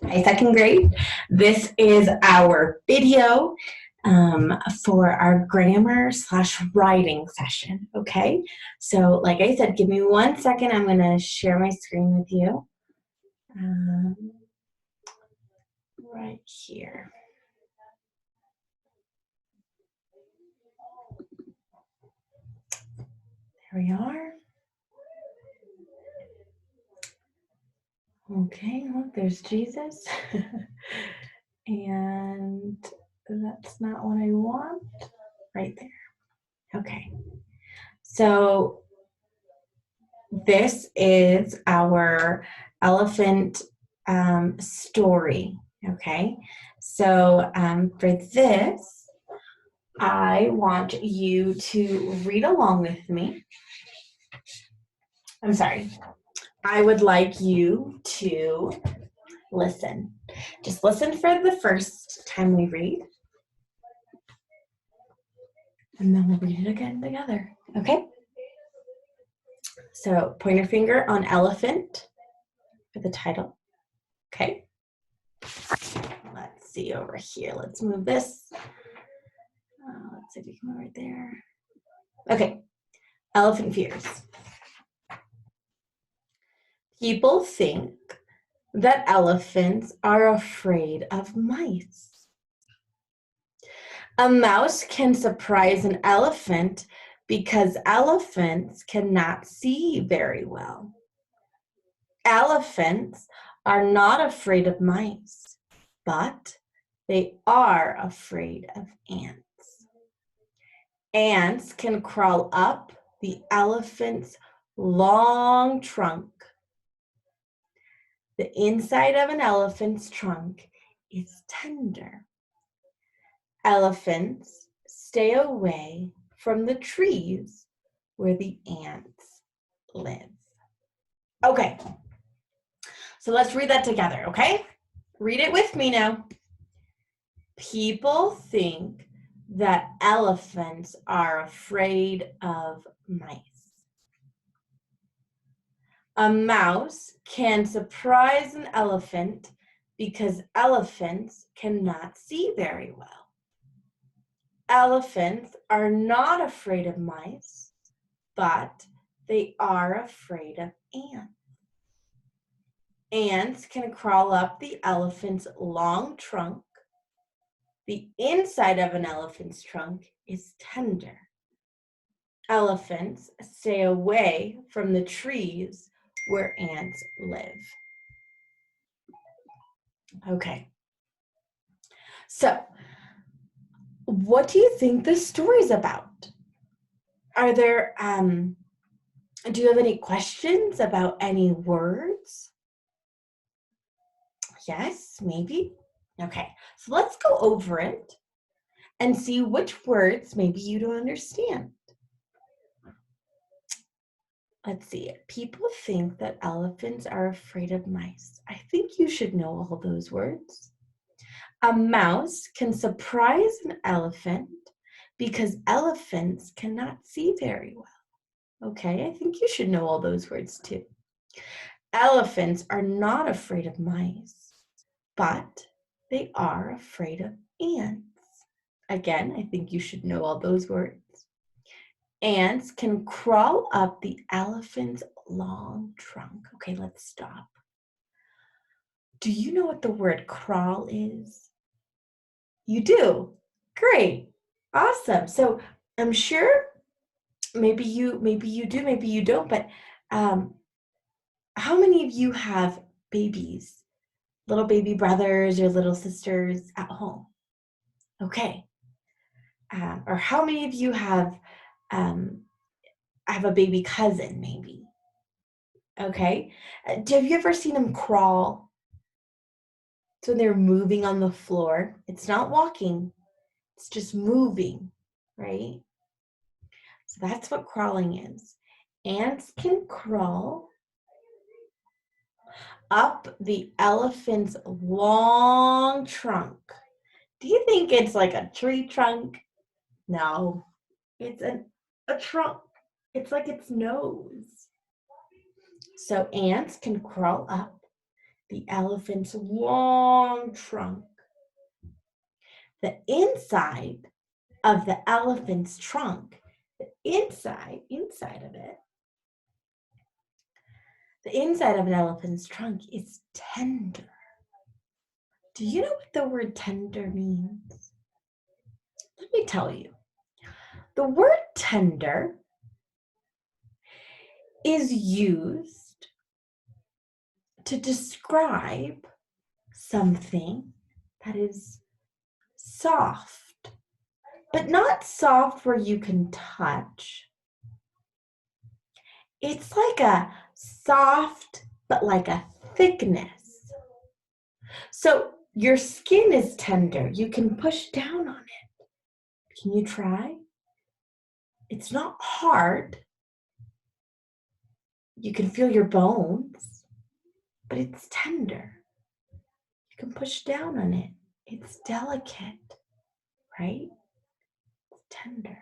Hi, second grade. This is our video for our grammar/writing session, okay? So like I said, give me 1 second. I'm going to share my screen with you. Right here. There we are. Okay, look, there's Jesus. And that's not what I want. Right there. Okay. So this is our elephant story, okay? So for this, I want you to read along with me. I'm sorry. I would like you to listen. Just listen for the first time we read. And then we'll read it again together, okay? So point your finger on elephant for the title, okay? Let's see over here. Let's move this. Let's see if you can go right there. Okay, elephant fears. People think that elephants are afraid of mice. A mouse can surprise an elephant because elephants cannot see very well. Elephants are not afraid of mice, but they are afraid of ants. Ants can crawl up the elephant's long trunk. The inside of an elephant's trunk is tender. Elephants stay away from the trees where the ants live. Okay, so let's read that together, okay? Read it with me now. People think that elephants are afraid of mice. A mouse can surprise an elephant because elephants cannot see very well. Elephants are not afraid of mice, but they are afraid of ants. Ants can crawl up the elephant's long trunk. The inside of an elephant's trunk is tender. Elephants stay away from the trees where ants live. Okay. So, what do you think this story is about? Are there, do you have any questions about any words? Yes, maybe? Okay, so let's go over it and see which words maybe you don't understand. Let's see. People think that elephants are afraid of mice. I think you should know all those words. A mouse can surprise an elephant because elephants cannot see very well. Okay, I think you should know all those words too. Elephants are not afraid of mice, but they are afraid of ants. Again, I think you should know all those words. Ants can crawl up the elephant's long trunk. Okay, let's stop. Do you know what the word crawl is? You do? Great. Awesome. So I'm sure maybe you do, maybe you don't, but how many of you have babies, little baby brothers or little sisters at home? Okay. Or how many of you have a baby cousin maybe? Okay. Have you ever seen them crawl? So they're moving on the floor. It's not walking. It's just moving, right? So that's what crawling is. Ants can crawl up the elephant's long trunk. Do you think it's like a tree trunk? No, it's a trunk. It's like its nose. So ants can crawl up the elephant's long trunk. The inside of the elephant's trunk, the inside of it, the inside of an elephant's trunk is tender. Do you know what the word tender means? Let me tell you. The word tender is used to describe something that is soft, but not soft where you can touch. It's like a soft, but like a thickness. So your skin is tender. You can push down on it. Can you try? It's not hard. You can feel your bones, but it's tender. You can push down on it. It's delicate, right? It's tender.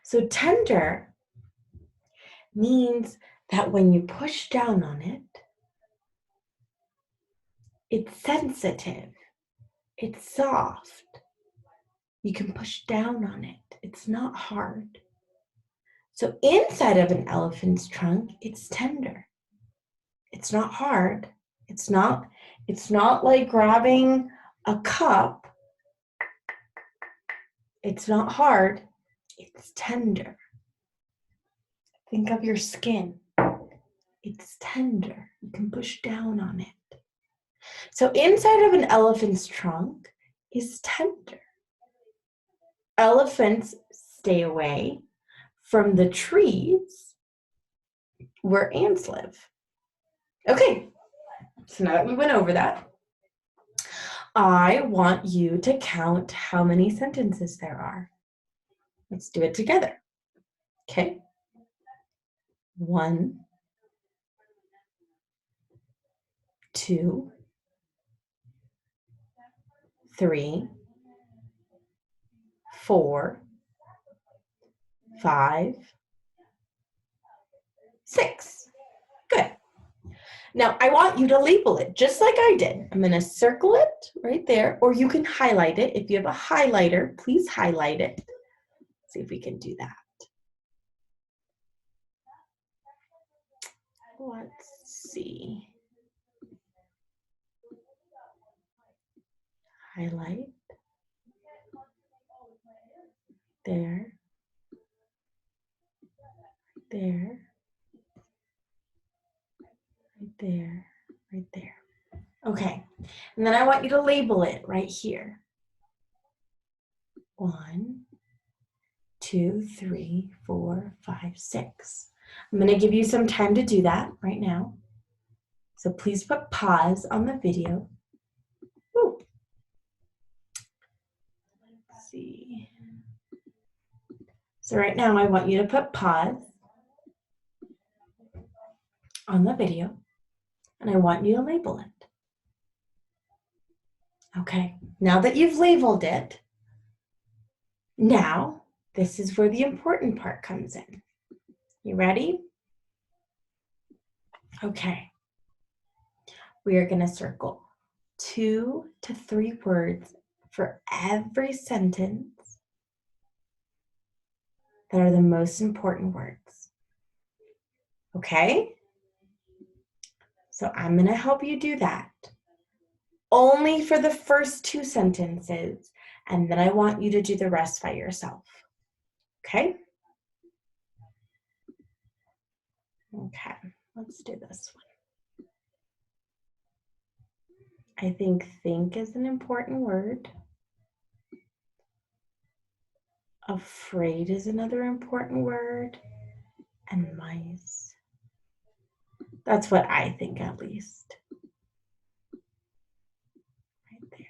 So tender means that when you push down on it, it's sensitive, it's soft. You can push down on it. It's not hard. So inside of an elephant's trunk, it's tender. It's not hard. It's not like grabbing a cup. It's not hard. It's tender. Think of your skin. It's tender. You can push down on it. So inside of an elephant's trunk is tender. Elephants stay away from the trees where ants live. Okay, so now that we went over that, I want you to count how many sentences there are. Let's do it together. Okay? 1, 2, 3, 4, 5, 6. Good. Now, I want you to label it just like I did. I'm going to circle it right there, or you can highlight it. If you have a highlighter, please highlight it. See if we can do that. Let's see. Highlight. There. There. Right there. Right there. Okay. And then I want you to label it right here. 1, 2, 3, 4, 5, 6. I'm going to give you some time to do that right now. So please put pause on the video. Ooh. Let's see. So right now I want you to put pause on the video and I want you to label it. Okay, now that you've labeled it, now this is where the important part comes in. You ready? Okay. We are going to circle 2 to 3 words for every sentence that are the most important words. Okay? So I'm going to help you do that. Only for the first 2 sentences, and then I want you to do the rest by yourself. Okay? Okay, let's do this one. I think is an important word. Afraid is another important word. And mice. That's what I think, at least. Right there.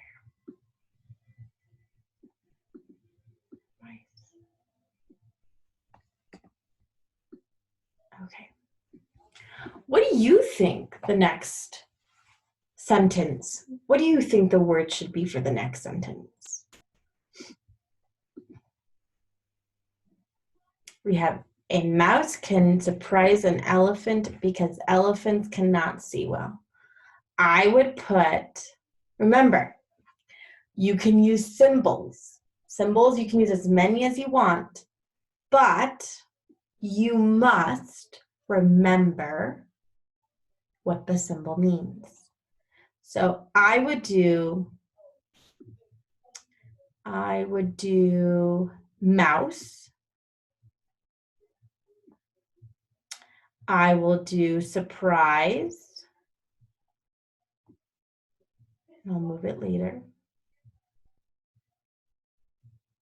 Mice. Okay. What do you think the next sentence, what do you think the word should be for the next sentence? We have A mouse can surprise an elephant because elephants cannot see well. I would put, remember, you can use symbols. Symbols, you can use as many as you want, but you must remember what the symbol means. So I would do mouse. I will do surprise. I'll move it later.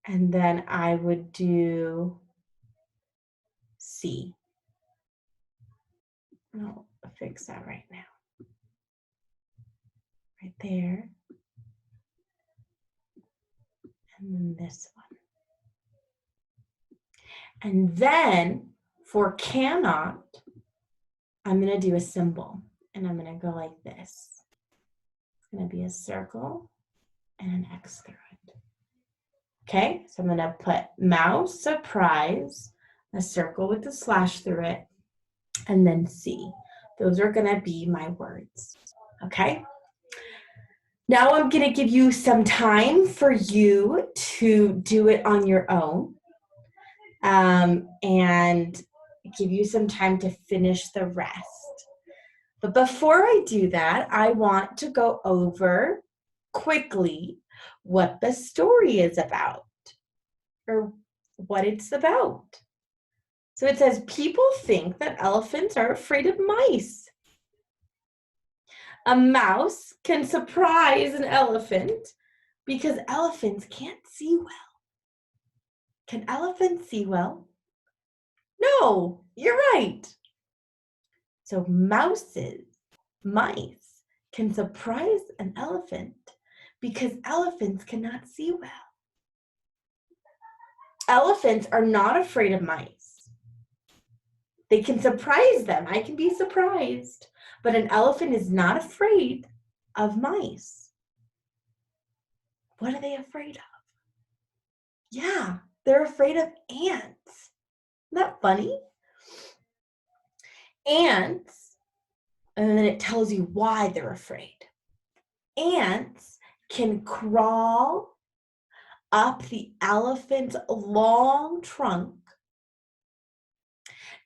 And then I would do C. I'll fix that right now. Right there. And then this one. And then for cannot, I'm going to do a symbol. And I'm going to go like this. It's going to be a circle and an X through it. Okay, so I'm going to put mouse, surprise, a circle with a slash through it, and then C. Those are going to be my words. Okay? Now I'm going to give you some time for you to do it on your own and give you some time to finish the rest. But before I do that, I want to go over quickly what the story is about or what it's about. So it says, people think that elephants are afraid of mice. A mouse can surprise an elephant because elephants can't see well. Can elephants see well? No, you're right. So mice can surprise an elephant because elephants cannot see well. Elephants are not afraid of mice. They can surprise them. I can be surprised. But an elephant is not afraid of mice. What are they afraid of? Yeah, they're afraid of ants. Isn't that funny? Ants, and then it tells you why they're afraid. Ants can crawl up the elephant's long trunk,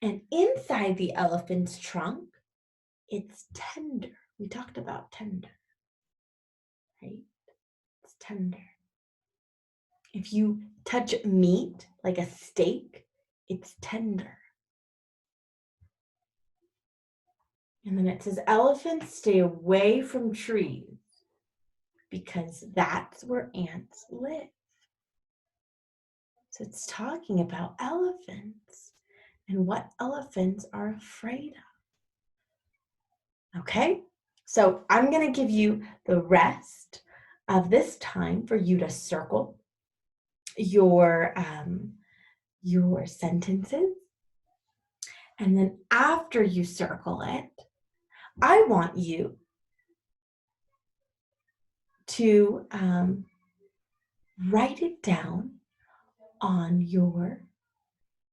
and inside the elephant's trunk, it's tender. We talked about tender, right? It's tender. If you touch meat, like a steak, it's tender. And then it says, elephants stay away from trees because that's where ants live. So it's talking about elephants and what elephants are afraid of. Okay, so I'm going to give you the rest of this time for you to circle your sentences. And then after you circle it, I want you to write it down on your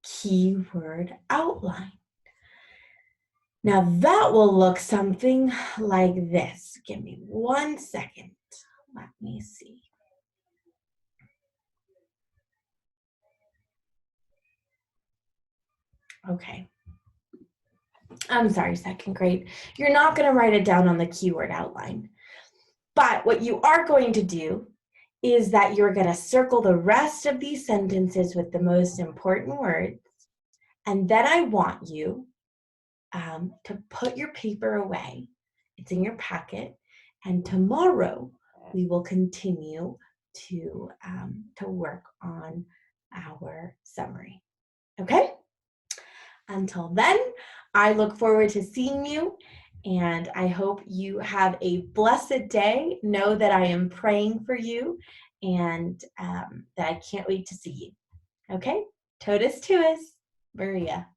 keyword outline. Now that will look something like this. Give me 1 second. Let me see. Okay. I'm sorry, second grade. You're not going to write it down on the keyword outline. But what you are going to do is that you're going to circle the rest of these sentences with the most important words. And then I want you to put your paper away. It's in your packet. And tomorrow we will continue to work on our summary. Okay? Until then, I look forward to seeing you, and I hope you have a blessed day. Know that I am praying for you, and that I can't wait to see you. Okay? Totus tuus, Maria.